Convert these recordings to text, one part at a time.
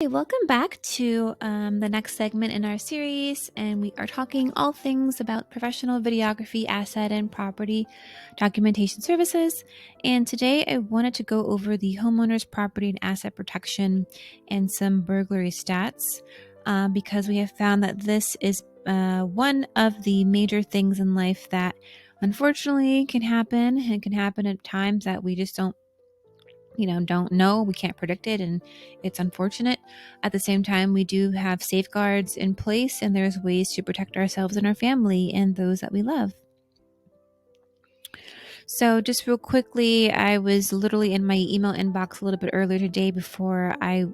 Hey, welcome back to the next segment in our series, and we are talking all things about professional videography, asset, and property documentation services. And today I wanted to go over the homeowner's property and asset protection and some burglary stats because we have found that this is one of the major things in life that unfortunately can happen and can happen at times that we just don't know. We can't predict it, and it's unfortunate. At the same time, we do have safeguards in place, and there's ways to protect ourselves and our family and those that we love. So just real quickly, I was literally in my email inbox a little bit earlier today before I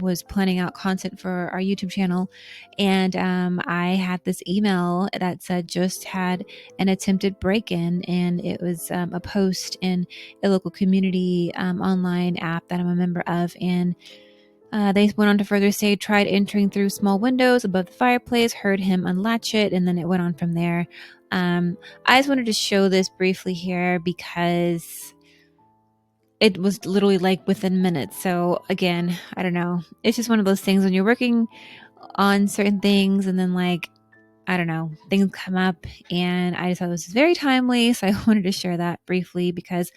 was planning out content for our YouTube channel, and I had this email that said just had an attempted break-in, and it was a post in a local community online app that I'm a member of, and they went on to further say, tried entering through small windows above the fireplace, heard him unlatch it, and then it went on from there. I just wanted to show this briefly here because it was literally like within minutes. So again, I don't know. It's just one of those things when you're working on certain things and then I don't know, things come up, and I just thought this was very timely. So I wanted to share that briefly because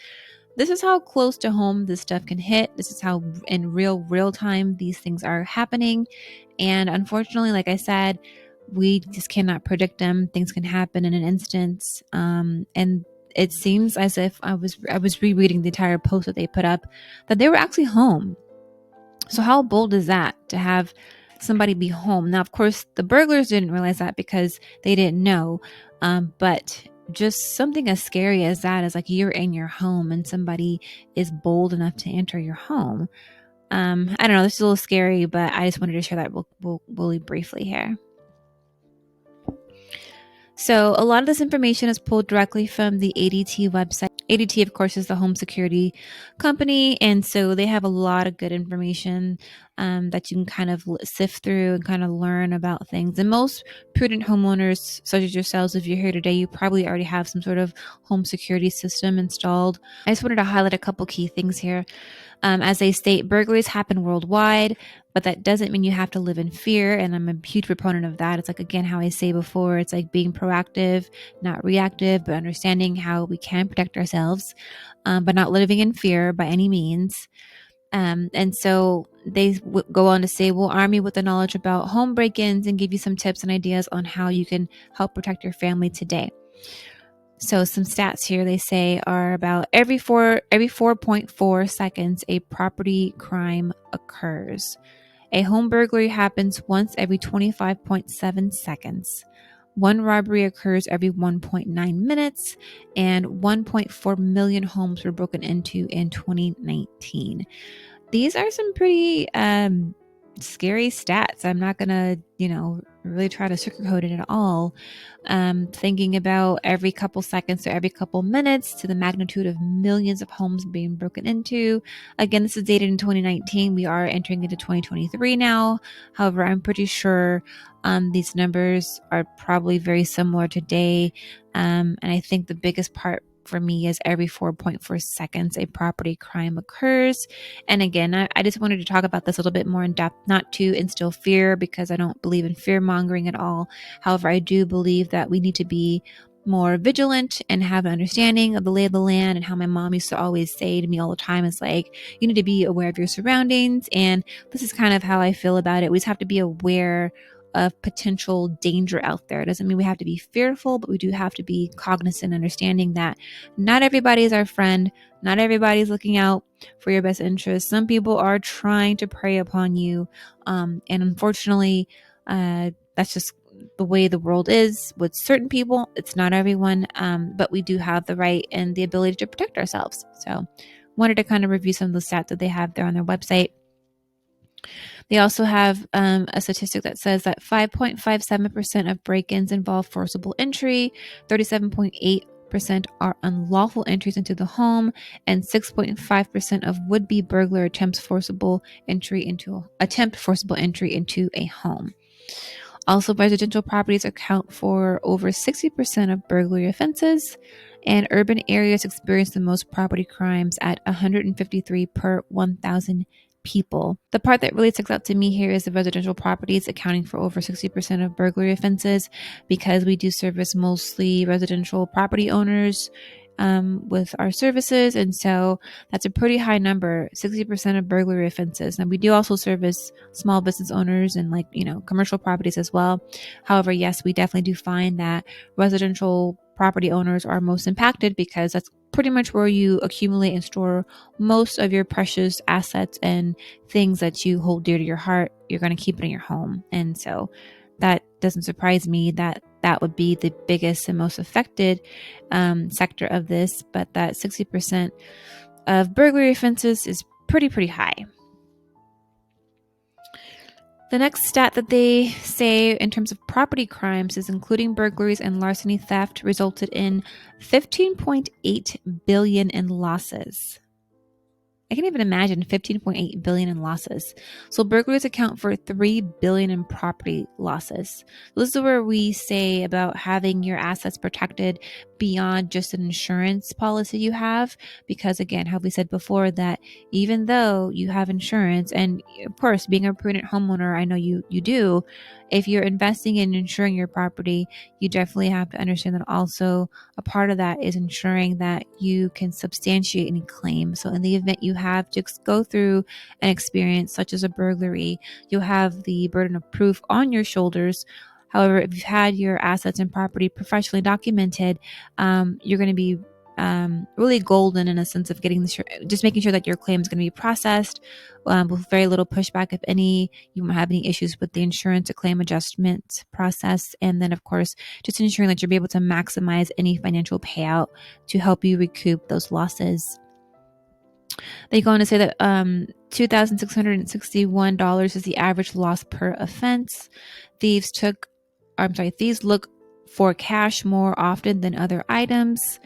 this is how close to home this stuff can hit. This is how in real time these things are happening. And unfortunately, like I said, we just cannot predict them. Things can happen in an instance. And it seems as if I was rereading the entire post that they put up that they were actually home. So how bold is that to have somebody be home? Now, of course, the burglars didn't realize that because they didn't know. But just something as scary as that is like you're in your home and somebody is bold enough to enter your home. I don't know. This is a little scary, but I just wanted to share that really briefly here. So a lot of this information is pulled directly from the ADT website. ADT, of course, is the home security company, and so they have a lot of good information that you can kind of sift through and kind of learn about things. And most prudent homeowners, such as yourselves, if you're here today, you probably already have some sort of home security system installed. I just wanted to highlight a couple key things here. As they state, burglaries happen worldwide, but that doesn't mean you have to live in fear. And I'm a huge proponent of that. It's like, again, how I say before, it's like being proactive, not reactive, but understanding how we can protect ourselves, but not living in fear by any means. And so they go on to say, we'll arm you with the knowledge about home break-ins and give you some tips and ideas on how you can help protect your family today. So some stats here they say are about every 4.4 seconds a property crime occurs. A home burglary happens once every 25.7 seconds. One robbery occurs every 1.9 minutes, and 1.4 million homes were broken into in 2019. These are some pretty scary stats. I'm not going to, really try to sugarcoat it at all. Thinking about every couple seconds or every couple minutes to the magnitude of millions of homes being broken into. Again, this is dated in 2019. We are entering into 2023 now. However, I'm pretty sure these numbers are probably very similar today. And I think the biggest part for me is every 4.4 seconds a property crime occurs. And again, I just wanted to talk about this a little bit more in depth, not to instill fear because I don't believe in fear mongering at all. However, I do believe that we need to be more vigilant and have an understanding of the lay of the land, and how my mom used to always say to me all the time is like, you need to be aware of your surroundings. And this is kind of how I feel about it. We just have to be aware of potential danger out there. It doesn't mean we have to be fearful, but we do have to be cognizant, understanding that not everybody is our friend. Not everybody's looking out for your best interest. Some people are trying to prey upon you. And unfortunately, that's just the way the world is with certain people. It's not everyone, but we do have the right and the ability to protect ourselves. So wanted to kind of review some of the stats that they have there on their website. They also have a statistic that says that 5.57% of break-ins involve forcible entry, 37.8% are unlawful entries into the home, and 6.5% of would-be burglar attempt forcible entry into a home. Also, residential properties account for over 60% of burglary offenses, and urban areas experience the most property crimes at 153 per 1,000 people. The part that really sticks out to me here is the residential properties accounting for over 60% of burglary offenses, because we do service mostly residential property owners with our services. And so that's a pretty high number, 60% of burglary offenses. Now, we do also service small business owners and commercial properties as well. However, yes, we definitely do find that residential property owners are most impacted, because that's pretty much where you accumulate and store most of your precious assets and things that you hold dear to your heart. You're going to keep it in your home. And so that doesn't surprise me that that would be the biggest and most affected sector of this, but that 60% of burglary offenses is pretty high. The next stat that they say in terms of property crimes is including burglaries and larceny theft resulted in $15.8 billion in losses. I can't even imagine $15.8 billion in losses. So burglaries account for $3 billion in property losses. This is where we say about having your assets protected beyond just an insurance policy you have. Because again, how we said before, that even though you have insurance, and of course, being a prudent homeowner, I know you do, if you're investing in insuring your property, you definitely have to understand that also a part of that is ensuring that you can substantiate any claim. So in the event you have to go through an experience such as a burglary, you'll have the burden of proof on your shoulders. However, if you've had your assets and property professionally documented, you're going to be really golden in a sense of getting just making sure that your claim is going to be processed with very little pushback, if any. You won't have any issues with the insurance to claim adjustment process. And then, of course, just ensuring that you'll be able to maximize any financial payout to help you recoup those losses. They go on to say that $2,661 is the average loss per offense. Thieves look for cash more often than other items.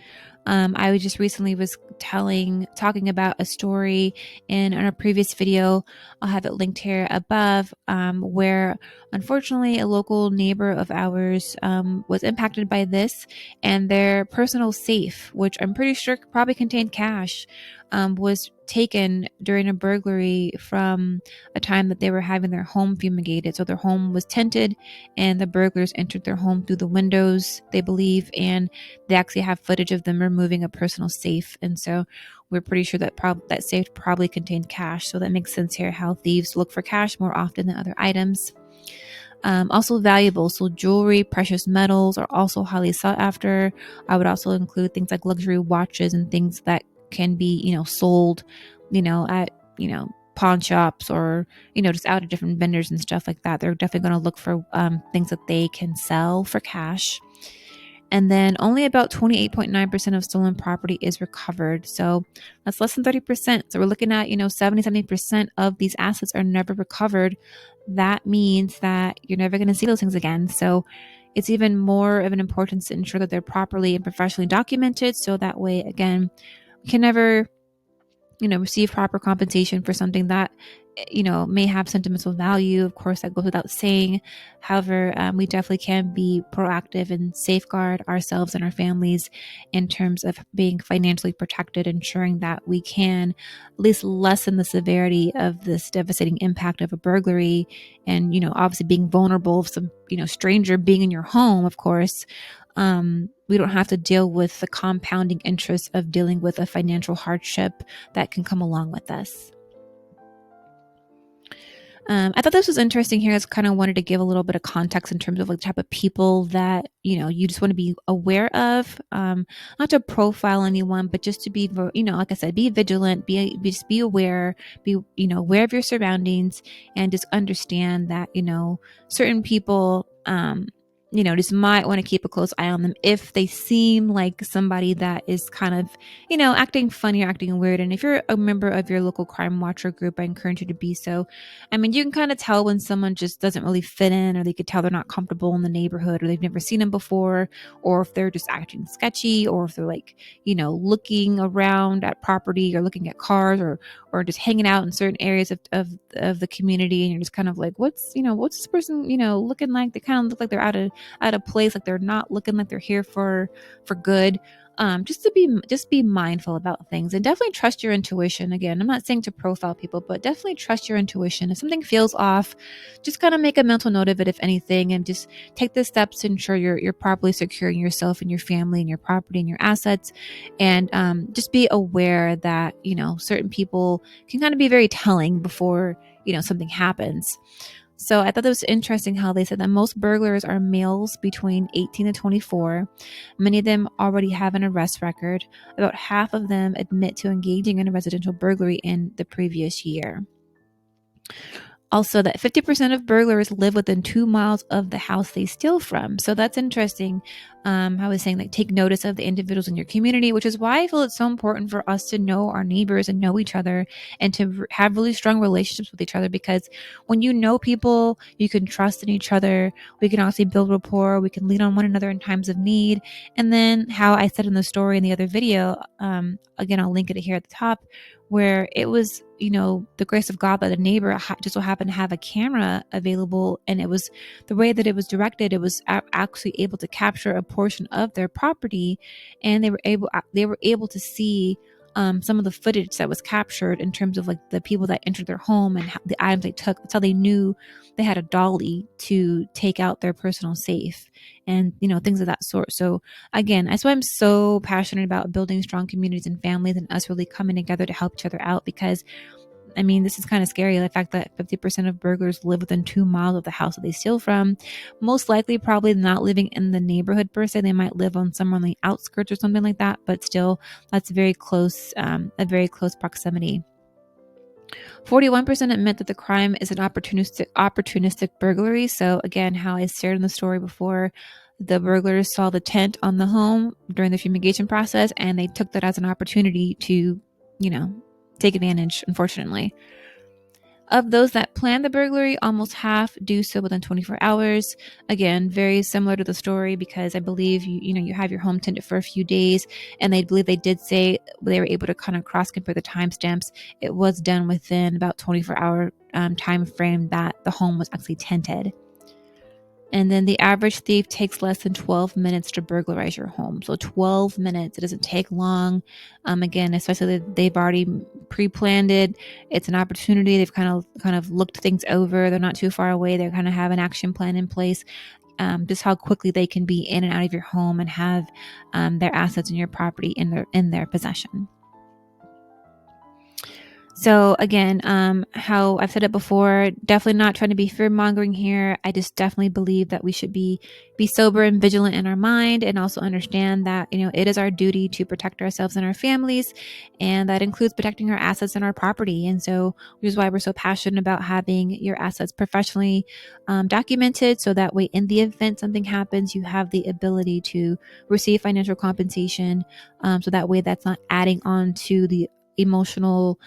I just recently was talking about a story in a previous video. I'll have it linked here above, where unfortunately a local neighbor of ours was impacted by this, and their personal safe, which I'm pretty sure probably contained cash, was taken during a burglary from a time that they were having their home fumigated. So their home was tinted, and the burglars entered their home through the windows, they believe, and they actually have footage of them removing a personal safe. And so we're pretty sure that that safe probably contained cash. So that makes sense here, how thieves look for cash more often than other items. Also valuables, so jewelry, precious metals are also highly sought after. I would also include things like luxury watches and things that can be, sold, at, pawn shops, or, just out of different vendors and stuff like that. They're definitely going to look for things that they can sell for cash. And then only about 28.9% of stolen property is recovered. So that's less than 30%. So we're looking at, 70% of these assets are never recovered. That means that you're never going to see those things again. So it's even more of an importance to ensure that they're properly and professionally documented. So that way, again, we can never, receive proper compensation for something that, may have sentimental value. Of course, that goes without saying. However, we definitely can be proactive and safeguard ourselves and our families in terms of being financially protected, ensuring that we can at least lessen the severity of this devastating impact of a burglary. And, obviously being vulnerable of some, stranger being in your home, of course. We don't have to deal with the compounding interest of dealing with a financial hardship that can come along with us. I thought this was interesting here. I just kind of wanted to give a little bit of context in terms of the type of people that, you just want to be aware of, not to profile anyone, but just to be, like I said, be vigilant, just be aware, be, aware of your surroundings, and just understand that, certain people, just might want to keep a close eye on them if they seem like somebody that is kind of, acting funny or acting weird. And if you're a member of your local crime watcher group, I encourage you to be so. I mean, you can kind of tell when someone just doesn't really fit in, or they could tell they're not comfortable in the neighborhood, or they've never seen them before, or if they're just acting sketchy, or if they're looking around at property, or looking at cars, or just hanging out in certain areas of the community. And you're just kind of like, what's this person, looking like? They kind of look like they're out of place, like they're not looking like they're here for good. just be mindful about things, and definitely trust your intuition. Again, I'm not saying to profile people, but definitely trust your intuition. If something feels off, just kind of make a mental note of it, if anything, and just take the steps to ensure you're properly securing yourself and your family and your property and your assets. And just be aware that certain people can kind of be very telling before something happens. So I thought that was interesting how they said that most burglars are males between 18 to 24. Many of them already have an arrest record. About half of them admit to engaging in a residential burglary in the previous year. Also, that 50% of burglars live within 2 miles of the house they steal from. So that's interesting. I was saying, like, take notice of the individuals in your community, which is why I feel it's so important for us to know our neighbors and know each other, and to have really strong relationships with each other. Because when you know people, you can trust in each other. We can also build rapport. We can lean on one another in times of need. And then, how I said in the story in the other video, again, I'll link it here at the top, where it was, the grace of God that a neighbor just so happened to have a camera available, and it was the way that it was directed. It was actually able to capture a portion of their property, and they were able to see some of the footage that was captured in terms of, like, the people that entered their home and the items they took. That's how they knew they had a dolly to take out their personal safe, and things of that sort. So again, that's why I'm so passionate about building strong communities and families, and us really coming together to help each other out. Because this is kind of scary. The fact that 50% of burglars live within 2 miles of the house that they steal from, most likely probably not living in the neighborhood per se. They might live on somewhere on the outskirts or something like that, but still, that's very close, a very close proximity. 41% admit that the crime is an opportunistic burglary. So again, how I shared in the story before, the burglars saw the tent on the home during the fumigation process, and they took that as an opportunity to, take advantage, unfortunately. Of those that plan the burglary, almost half do so within 24 hours. Again, very similar to the story, because I believe you have your home tented for a few days, and they believe they did say they were able to kind of cross compare the timestamps. It was done within about 24-hour time frame that the home was actually tented. And then the average thief takes less than 12 minutes to burglarize your home. So 12 minutes, it doesn't take long. Again, especially they've already pre-planned it. It's an opportunity. They've kind of looked things over. They're not too far away. They kind of have an action plan in place. Just how quickly they can be in and out of your home and have their assets and your property in their possession. So again, how I've said it before, definitely not trying to be fear mongering here. I just definitely believe that we should be sober and vigilant in our mind, and also understand that, it is our duty to protect ourselves and our families. And that includes protecting our assets and our property. And so, which is why we're so passionate about having your assets professionally documented. So that way, in the event something happens, you have the ability to receive financial compensation. So that way, that's not adding on to the emotional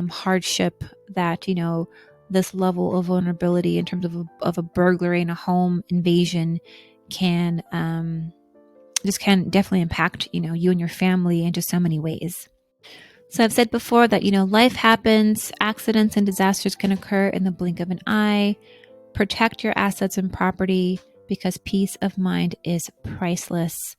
hardship that this level of vulnerability in terms of a burglary and a home invasion can definitely impact you and your family in just so many ways. So I've said before that life happens, accidents and disasters can occur in the blink of an eye. Protect your assets and property, because peace of mind is priceless.